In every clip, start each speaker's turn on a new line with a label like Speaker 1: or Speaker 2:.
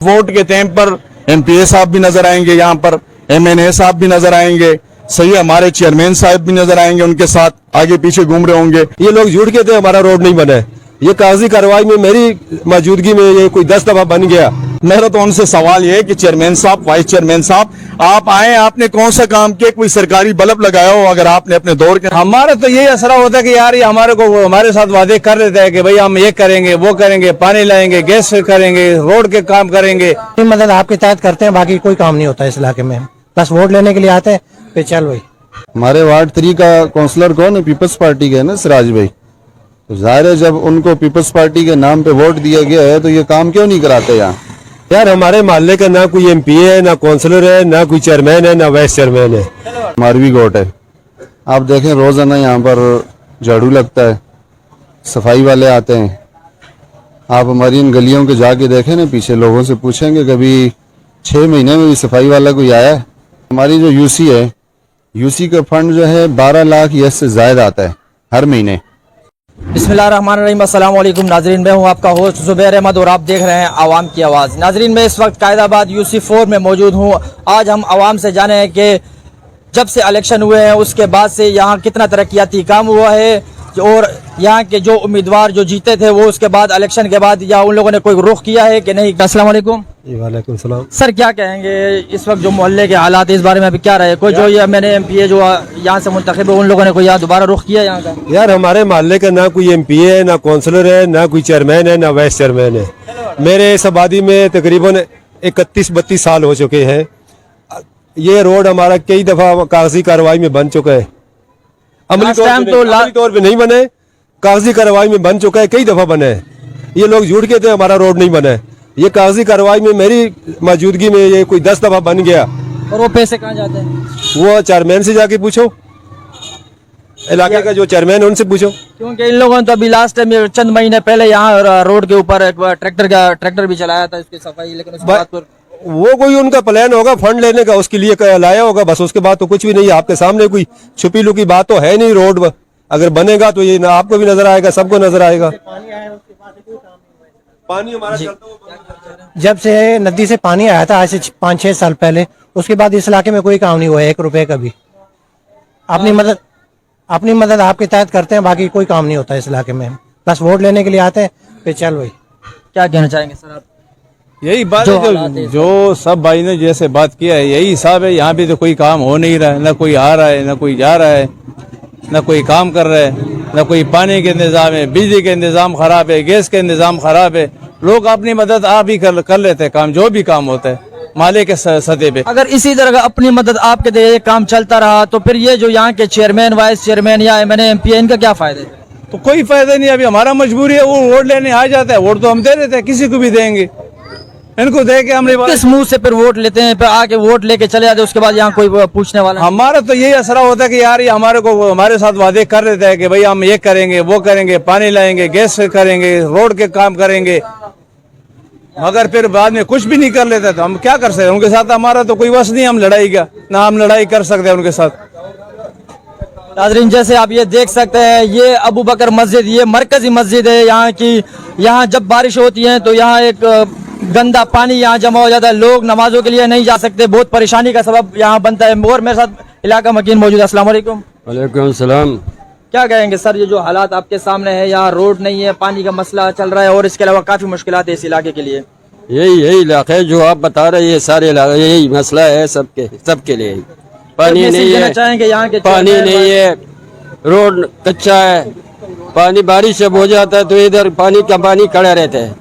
Speaker 1: Vote के time पर MPa साहब भी नजर आएंगे, यहाँ पर एमएनए साहब भी नजर आएंगे, सही हमारे चेयरमैन साहब भी नजर आएंगे, उनके साथ आगे पीछे घूम रहे होंगे।
Speaker 2: ये लोग झूठ के थे हमारा रोड नहीं बना है। ये कागजी कार्रवाई में मेरी मौजूदगी में ये कोई 10 दफा बन गया।
Speaker 1: मेरा तो उनसे सवाल ये है कि चेयरमैन साहब, वाइस चेयरमैन साहब, आप आए, आपने कौन सा काम किया, कोई सरकारी बल्ब लगाया हो अगर आपने अपने दौर के?
Speaker 3: हमारा तो यही असरा होता है कि यार ये हमारे साथ वादे कर देता है कि भाई हम ये करेंगे, वो करेंगे, पानी लाएंगे, गैस करेंगे, रोड के काम करेंगे।
Speaker 4: मदद आपके तहत करते हैं, बाकी कोई काम नहीं होता इस इलाके में। बस वोट लेने के लिए आते हैं, पे चल भाई।
Speaker 5: हमारे वार्ड 3 का काउंसलर कौन है? पीपल्स पार्टी के है ना, सिराज भाई। तो जाहिर है जब उनको पीपल्स पार्टी के नाम पे वोट दिया गया है तो ये काम क्यों नहीं कराते यहाँ?
Speaker 2: यार हमारे मोहल्ले का ना कोई एमपीए है, ना काउंसलर है, ना कोई चेयरमैन है, ना वाइस चेयरमैन है।
Speaker 5: मारवी गोट है। आप देखें रोजाना यहाँ पर झाड़ू लगता है, सफाई वाले आते हैं। आप हमारी इन गलियों के जाके देखें ना, पीछे लोगों से पूछेंगे कभी 6 महीने में भी सफाई वाला कोई आया है? हमारी जो यूसी है, यूसी का फंड जो है 12 लाख या इससे ज्यादा आता है हर महीने।
Speaker 6: बिस्मिल्लाहिर्रहमानिर्रहीम, अस्सलाम वालेकुम नाजरीन, मैं हूं आपका होस्ट जुबैर अहमद और आप देख रहे हैं आवाम की आवाज़। नाजरीन, मैं इस वक्त कायदाबाद UC4 में मौजूद हूं। आज हम आवाम से जाने हैं कि जब से इलेक्शन हुए हैं उसके बाद से यहाँ कितना तरक्याती काम हुआ है और यहाँ के जो उम्मीदवार जो जीते थे वो उसके बाद इलेक्शन के बाद या उन लोगों ने कोई रुख किया है कि नहीं। अस्सलाम वालेकुम।
Speaker 2: वालेकुम सलाम।
Speaker 6: सर, क्या कहेंगे इस वक्त जो मोहल्ले के हालात, इस बारे में अभी क्या रहे? कोई जो ये मैंने एमपीए जो यहाँ से मुंतखब है उन लोगों ने कोई यहाँ दोबारा रुख किया यहाँ का?
Speaker 2: यार हमारे मोहल्ले का ना कोई एमपीए है, ना काउंसलर है, ना कोई चेयरमैन है, ना वाइस चेयरमैन है। मेरे इस आबादी में तकरीबन 31-32 साल हो चुके हैं। ये रोड हमारा कई दफा कागजी कार्रवाई में बन चुका है। अमली तौर पे नहीं बने, कागजी कार्रवाई में बन चुका है, कई दफा बना है। ये लोग झूठ के थे हमारा रोड नहीं बना है। ये कागजी कार्रवाई में मेरी मौजूदगी में ये कोई 10 दफा बन गया।
Speaker 6: और वो पैसे कहाँ जाते हैं?
Speaker 2: वो चेयरमैन से जाके पूछो, इलाके का जो चेयरमैन है उनसे पूछो।
Speaker 6: क्योंकि इन लोगों ने तो अभी लास्ट टाइम चंद महीने पहले यहाँ रोड के ऊपर एक ट्रैक्टर भी चलाया था इसकी सफाई, लेकिन उसके बाद फिर
Speaker 2: वो कोई उनका प्लान होगा फंड लेने का, उसके लिए लाया होगा बस। उसके बाद तो कुछ भी नहीं है। आपके सामने कोई छुपी लुकी बात तो है नहीं। रोड अगर बनेगा तो ये ना आपको भी नजर आएगा, सबको नजर आएगा। पानी हमारा
Speaker 4: जब से नदी से पानी आया था आज से 5-6 साल पहले, उसके बाद इस इलाके में कोई काम नहीं हुआ है 1 रुपए का भी। अपनी मदद आपके तहत करते हैं, बाकी कोई काम नहीं होता इस इलाके में। बस वोट लेने के लिए आते हैं, पे चल भाई।
Speaker 6: क्या कहना चाहेंगे सर आप?
Speaker 3: यही बात है जो सब भाई ने जैसे बात किया है, यही हिसाब है। यहाँ भी तो कोई काम हो नहीं रहा है, ना कोई आ रहा है, ना कोई जा रहा है, ना कोई काम कर रहा है, ना कोई पानी के इंतजाम है, बिजली के इंतजाम खराब है, गैस के इंतजाम खराब है। लोग अपनी मदद आप ही कर लेते हैं काम, जो भी काम होता है माले के सतह पे।
Speaker 6: अगर इसी तरह का अपनी मदद आपके दे काम चलता रहा तो फिर ये जो यहाँ के चेयरमैन, वाइस चेयरमैन या एमएनए एमपी, इनका क्या फायदा?
Speaker 3: तो कोई फायदा नहीं। अभी हमारा मजबूरी है, वो वोट लेने आ जाता है, वोट तो हम दे देते हैं, किसी को भी देंगे। इनको दे के हमने
Speaker 6: किस मुंह से फिर वोट लेते हैं, फिर आके वोट लेके चले जाते हैं, उसके बाद यहाँ कोई पूछने वाला?
Speaker 3: हमारा तो यही असरा होता है कि यार ये हमारे साथ वादे कर देता है कि भाई हम ये करेंगे, वो करेंगे, पानी लाएंगे, गैस करेंगे, रोड के काम करेंगे, मगर फिर बाद में कुछ भी नहीं कर लेता। तो हम क्या कर सकते हैं उनके साथ? हमारा तो कोई वश नहीं हम लड़ाई का, ना हम लड़ाई कर सकते हैं उनके साथ।
Speaker 6: नाज़रीन, जैसे आप ये देख सकते हैं, ये अबू बकर मस्जिद, ये मरकजी मस्जिद है यहाँ की। यहाँ जब बारिश होती है तो यहाँ एक गंदा पानी यहाँ जमा हो जाता है, लोग नमाजों के लिए नहीं जा सकते, बहुत परेशानी का सबब यहाँ बनता है। और मेरे साथ इलाका मकीन मौजूद है। अस्सलाम वालेकुम।
Speaker 2: वालेकुम सलाम।
Speaker 6: क्या कहेंगे सर, ये जो हालात आपके सामने है, यहाँ रोड नहीं है, पानी का मसला चल रहा है और इसके अलावा काफी मुश्किलात है इस इलाके के लिए?
Speaker 7: यही इलाके जो आप बता रहे हैं, ये सारे इलाके यही मसला है सबके लिए। पानी नहीं है,
Speaker 6: चाहेंगे यहाँ के
Speaker 7: पानी नहीं है, रोड कच्चा है, पानी बारिश जब हो जाता है तो इधर पानी खड़ा रहता है।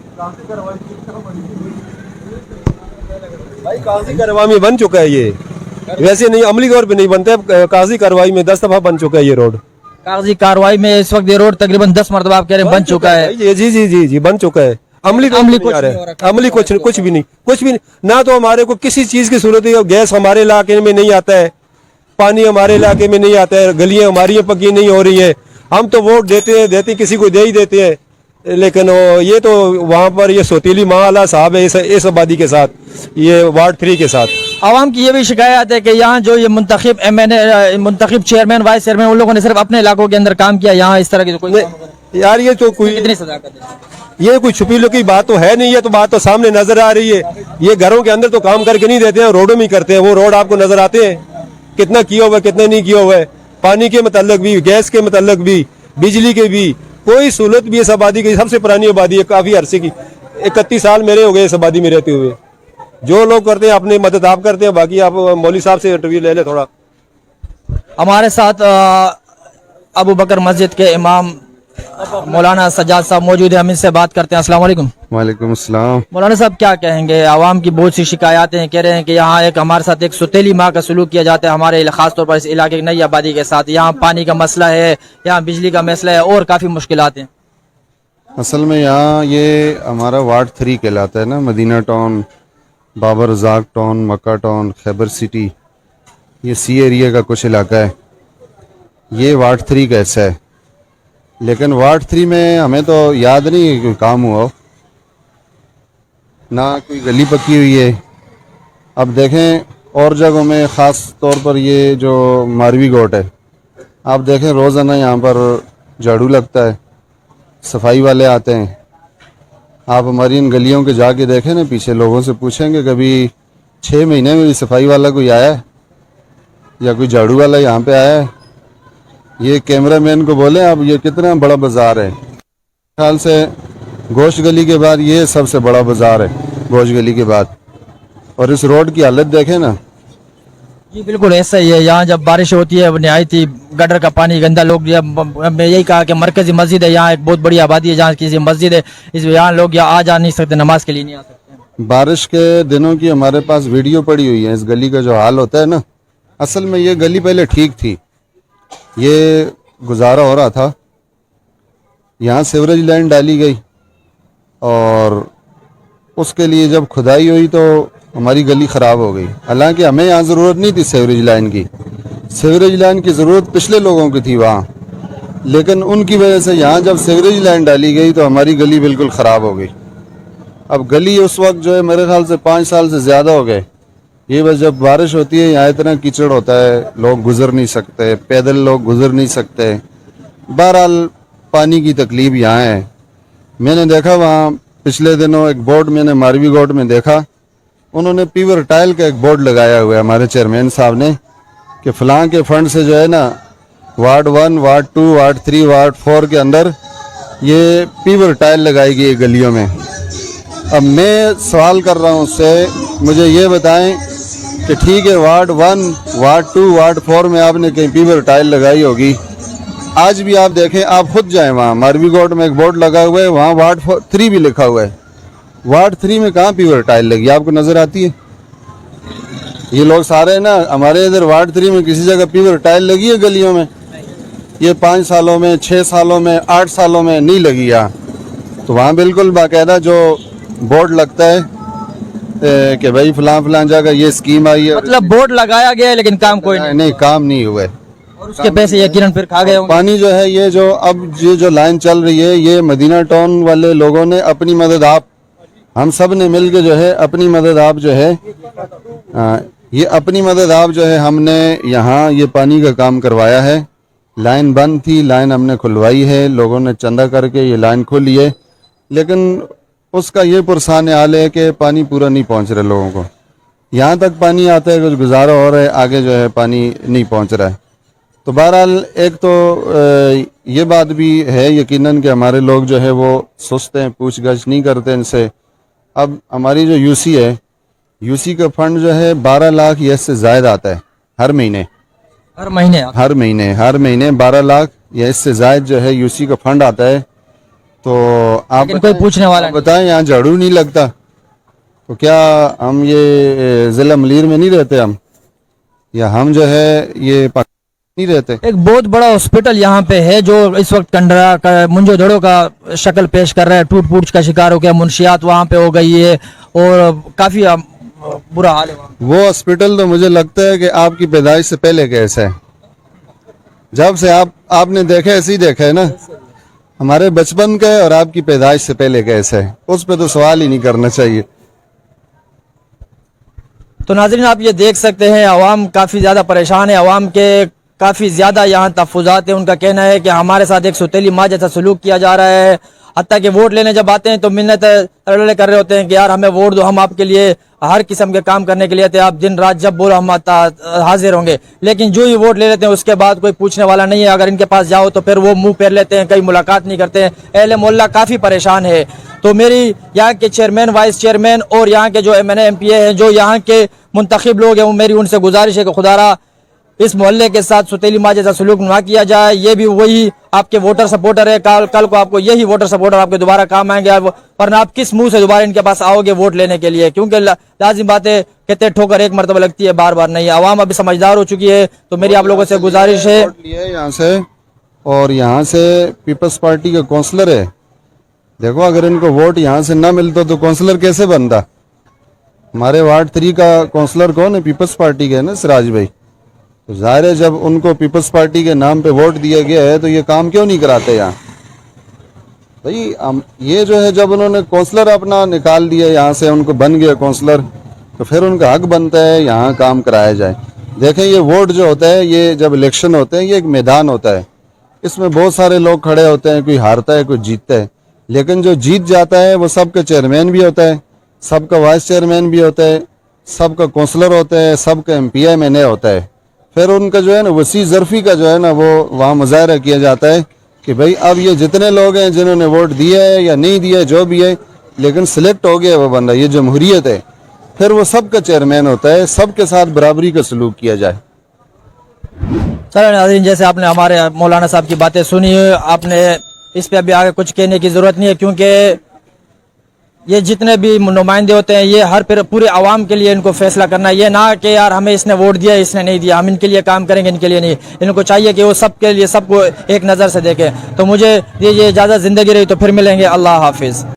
Speaker 2: भाई कागजी कार्रवाई में बन चुका है ये, वैसे नहीं अमली तौर पे नहीं बनता है। कागजी कार्रवाई में 10 दफा बन चुका है ये रोड।
Speaker 6: कागजी कार्रवाई में इस वक्त ये रोड तकरीबन 10 मरतबा आप कह रहे हैं बन चुका है?
Speaker 2: जी बन चुका है। अमली कुछ भी नहीं। ना तो हमारे को किसी चीज की जरूरत है। गैस हमारे इलाके में नहीं आता है, पानी हमारे इलाके में नहीं आता है, गलियां हमारी पक्की नहीं हो रही है। हम तो वोट देते किसी को दे ही देते हैं, लेकिन ये तो वहाँ पर ये सौतीली माला साहब है इस आबादी के साथ, ये वार्ड 3 के साथ।
Speaker 6: आवाम की ये भी शिकायत है कि यहाँ जो ये मुंतखब एमएनए, मुंतखब चेयरमैन, वाइस चेयरमैन, उन लोगों ने सिर्फ अपने इलाकों के अंदर काम किया, यहाँ इस तरह की कोई
Speaker 2: यार ये तो कोई
Speaker 6: कितनी सदाकत है?
Speaker 2: ये कोई छुपी लुकी बात तो है नहीं, ये तो बात तो सामने नजर आ रही है। ये घरों के अंदर तो काम करके नहीं देते हैं, रोडों में ही करते हैं। वो रोड आपको नजर आते हैं कितना किया हुआ है, कितना नहीं किया हुआ है। पानी के मतलब भी, गैस के मतलब भी, बिजली के भी कोई सहूलत भी इस आबादी की, सबसे पुरानी आबादी है काफी अरसे की, 31 साल मेरे हो गए इस आबादी में रहते हुए। जो लोग करते हैं अपनी मदद आप करते हैं, बाकी आप मौलवी साहब से इंटरव्यू ले ले थोड़ा।
Speaker 6: हमारे साथ अबू बकर मस्जिद के इमाम मौलाना सज्जाद साहब मौजूद है, हम इनसे बात करते हैं। अस्सलाम वालेकुम।
Speaker 5: वालेकुम अस्सलाम।
Speaker 6: मौलाना साहब क्या कहेंगे, आवाम की बहुत सी शिकायतें कह रहे हैं कि यहाँ एक हमारे साथ एक सुतीली माँ का सलूक किया जाता है, हमारे खास तौर पर इस इलाके की नई आबादी के साथ। यहाँ पानी का मसला है, यहाँ बिजली का मसला है और काफ़ी मुश्किलात हैं।
Speaker 5: असल में यहाँ ये हमारा वार्ड 3 कहलाता है ना, Madina town, Babar Razzaq town, Makkah town, Khyber city, ये सी एरिया का कुछ इलाका है। ये वार्ड 3 का हिस्सा है, लेकिन वार्ड 3 में हमें तो याद नहीं है कोई काम हुआ हो, ना कोई गली पक्की हुई है। अब देखें और जगहों में, ख़ास तौर पर ये जो मारवी गोट है, आप देखें रोज़ाना यहाँ पर झाड़ू लगता है, सफाई वाले आते हैं। आप हमारी इन गलियों के जाके देखें ना, पीछे लोगों से पूछेंगे कभी 6 महीने में भी सफाई वाला कोई आया है या कोई झाड़ू वाला यहाँ पे आया है। ये कैमरामैन को बोले आप ये कितना बड़ा बाज़ार है, ख्याल से गोश्त गली के बाद ये सबसे बड़ा बाज़ार है, गोश्त गली के बाद। और इस रोड की हालत देखें ना।
Speaker 6: जी बिल्कुल ऐसा ही है, यहाँ जब बारिश होती है नहायत ही गटर का पानी गंदा। लोग मैं यही कहा कि मरकजी मस्जिद है, यहाँ एक बहुत बड़ी आबादी है जहाँ किसी मस्जिद है, इस यहाँ लोग यहाँ आ जा नहीं सकते, नमाज के लिए नहीं आ सकते।
Speaker 5: बारिश के दिनों की हमारे पास वीडियो पड़ी हुई है इस गली का जो हाल होता है ना। असल में ये गली पहले ठीक थी, ये गुजारा हो रहा था, यहाँ सीवरेज लाइन डाली गई और उसके लिए जब खुदाई हुई तो हमारी गली ख़राब हो गई। हालांकि हमें यहाँ ज़रूरत नहीं थी सीवरेज लाइन की, सीवरेज लाइन की ज़रूरत पिछले लोगों की थी वहाँ, लेकिन उनकी वजह से यहाँ जब सीवरेज लाइन डाली गई तो हमारी गली बिल्कुल ख़राब हो गई। अब गली उस वक्त जो है मेरे ख्याल से 5 साल से ज़्यादा हो गए। ये बस जब बारिश होती है यहाँ इतना कीचड़ होता है, लोग गुजर नहीं सकते, पैदल लोग गुजर नहीं सकते। बहरहाल पानी की तकलीफ यहाँ है। मैंने देखा वहाँ पिछले दिनों एक बोर्ड मैंने मारवी गोट में देखा, उन्होंने पीवर टाइल का एक बोर्ड लगाया हुआ है हमारे चेयरमैन साहब ने कि फ़लाँ के फंड से जो है ना वार्ड 1, वार्ड 2, वार्ड 3, वार्ड 4 के अंदर ये पीवर टाइल लगाई गई है गलियों में। अब मैं सवाल कर रहा हूँ उससे, मुझे ये बताएं कि ठीक है वार्ड 1, वार्ड 2, वार्ड 4 में आपने कहीं पीवर टाइल लगाई होगी, आज भी आप देखें, आप खुद जाएं वहाँ मारवी गोट में एक बोर्ड लगा हुआ है, वहाँ वार्ड 3 भी लिखा हुआ है, वार्ड 3 में कहाँ पीवर टाइल लगी आपको नज़र आती है? ये लोग सारे ना हमारे इधर वार्ड 3 में किसी जगह पीवर टाइल लगी है गलियों में? ये 5 सालों में, 6 सालों में, 8 सालों में नहीं लगी यहाँ। तो वहाँ बिल्कुल बाकायदा जो बोर्ड लगता है कि भाई फलां फलां जगह ये स्कीम आई है,
Speaker 6: मतलब बोर्ड लगाया गया है लेकिन काम कोई
Speaker 5: नहीं काम नहीं हुआ है।
Speaker 6: और उसके पैसे यकीनन फिर खा गए होंगे।
Speaker 5: पानी जो है ये जो अब ये जो लाइन चल रही है, ये मदीना टाउन वाले लोगों ने अपनी मदद, आप हम सब ने मिल के जो है अपनी मदद, आप जो है ये अपनी मदद आप जो है हमने यहाँ ये पानी का काम करवाया है। लाइन बंद थी, लाइन हमने खुलवाई है, लोगों ने चंदा करके ये लाइन खोली है, लेकिन उसका ये पुरसान हाल है कि पानी पूरा नहीं पहुँच रहा लोगों को। यहाँ तक पानी आता है, कुछ गुजारा हो रहा है, आगे जो है पानी नहीं पहुँच रहा है। तो बहरहाल एक तो ये बात भी है यकीनन कि हमारे लोग जो है वो सुस्त हैं, पूछगछ नहीं करते इनसे। अब हमारी जो यूसी है, यूसी का फंड जो है 12 लाख या इससे ज़ायद आता है हर महीने,
Speaker 6: हर महीने 12 लाख या इससे ज़ायद जो है यूसी का फंड आता है। तो आप कोई पूछने वाला
Speaker 5: बताएं, यहाँ झाड़ू नहीं लगता तो क्या हम ये ज़िला मलीर में नहीं रहते हम, या हम जो है ये नहीं रहते?
Speaker 6: एक बहुत बड़ा हॉस्पिटल यहाँ पे है जो इस वक्त कंडरा का मुंजो धड़ों का शक्ल पेश कर रहा है, टूट फूट का शिकार हो गया, मुंशियात वहाँ पे हो गई है और काफी बुरा हाल है वहाँ।
Speaker 5: वो हॉस्पिटल तो मुझे लगता है कि आपकी पैदाइश से पहले कैसा है, जब से आपने देखा ऐसे ही देखा है ना, हमारे बचपन का है और आपकी पैदाइश से पहले कैसा है, उस पर तो सवाल ही नहीं करना चाहिए।
Speaker 6: तो नाज़रीन आप ये देख सकते हैं अवाम काफ़ी ज़्यादा परेशान है, अवाम के काफ़ी ज़्यादा यहाँ तहफ़्फ़ुज़ात है। उनका कहना है कि हमारे साथ एक सौतेली माँ जैसा सलूक किया जा रहा है, حتیٰ کہ ووٹ لینے جب آتے ہیں تو منت ترلے کر رہے ہوتے ہیں کہ یار ہمیں ووٹ دو, ہم آپ کے لیے ہر قسم کے کام کرنے کے لیے تھے, آپ دن رات جب بولو ہم حاضر ہوں گے. لیکن جو ہی ووٹ لے لیتے ہیں اس کے بعد کوئی پوچھنے والا نہیں ہے. اگر ان کے پاس جاؤ تو پھر وہ منہ پھیر لیتے ہیں, کئی ملاقات نہیں کرتے ہیں. اہل محلہ کافی پریشان ہے. تو میری یہاں کے چیئرمین, وائس چیئرمین اور یہاں کے جو ایم پی اے ہیں, جو یہاں کے منتخب لوگ ہیں, وہ میری ان سے گزارش ہے کہ خدا را اس محلے کے ساتھ ستیلی ماں جیسا سلوک نہ کیا جائے. یہ بھی وہی آپ کے ووٹر سپورٹر ہے, کل کو آپ کو یہی ووٹر سپورٹر آپ کے دوبارہ کام آئیں گے, ورنہ آپ کس منہ سے دوبارہ ان کے پاس آؤ گے ووٹ لینے کے لیے؟ کیونکہ لازم بات ہے, کہتے ٹھوکر ایک مرتبہ لگتی ہے, بار بار نہیں. عوام ابھی سمجھدار ہو چکی ہے. تو میری آپ لوگوں سے گزارش ہے,
Speaker 5: یہاں سے اور یہاں سے پیپلز پارٹی کا کونسلر ہے. دیکھو اگر ان کو ووٹ یہاں سے نہ ملتا تو کونسلر کیسے بنتا؟ ہمارے وارڈ 3 کا کونسلر کون ہے؟ پیپلز پارٹی کے ہے نا, سراج بھائی. تو ظاہر ہے جب ان کو پیپلز پارٹی کے نام پہ ووٹ دیا گیا ہے تو یہ کام کیوں نہیں کراتے یہاں بھائی؟ یہ جو ہے جب انہوں نے کونسلر اپنا نکال دیا یہاں سے, ان کو بن گیا کونسلر, تو پھر ان کا حق بنتا ہے یہاں کام کرایا جائے. دیکھیں یہ ووٹ جو ہوتا ہے, یہ جب الیکشن ہوتے ہیں, یہ ایک میدان ہوتا ہے. اس میں بہت سارے لوگ کھڑے ہوتے ہیں, کوئی ہارتا ہے کوئی جیتتا ہے. لیکن جو جیت جاتا ہے وہ سب کا چیئرمین بھی ہوتا ہے, سب کا وائس چیئرمین بھی ہوتا ہے, سب کا کونسلر ہوتا ہے, سب کا MPA ہوتا ہے. پھر ان کا جو ہے نا وسیع ظرفی کا جو ہے نا وہ وہاں مظاہرہ کیا جاتا ہے کہ بھئی اب یہ جتنے لوگ ہیں جنہوں نے ووٹ دیا ہے یا نہیں دیا ہے, جو بھی ہے, لیکن سلیکٹ ہو گیا وہ بندہ, یہ جمہوریت ہے. پھر وہ سب کا چیئرمین ہوتا ہے, سب کے ساتھ برابری کا سلوک کیا جائے.
Speaker 6: چلو ناظرین, جیسے آپ نے ہمارے مولانا صاحب کی باتیں سنی, آپ نے اس پہ ابھی آگے کچھ کہنے کی ضرورت نہیں ہے, کیونکہ یہ جتنے بھی نمائندے ہوتے ہیں یہ ہر پورے عوام کے لیے ان کو فیصلہ کرنا ہے. یہ نہ کہ یار ہمیں اس نے ووٹ دیا اس نے نہیں دیا, ہم ان کے لیے کام کریں گے, ان کے لیے نہیں. ان کو چاہیے کہ وہ سب کے لیے سب کو ایک نظر سے دیکھیں. تو مجھے یہ اجازت, زندگی رہی تو پھر ملیں گے. اللہ حافظ.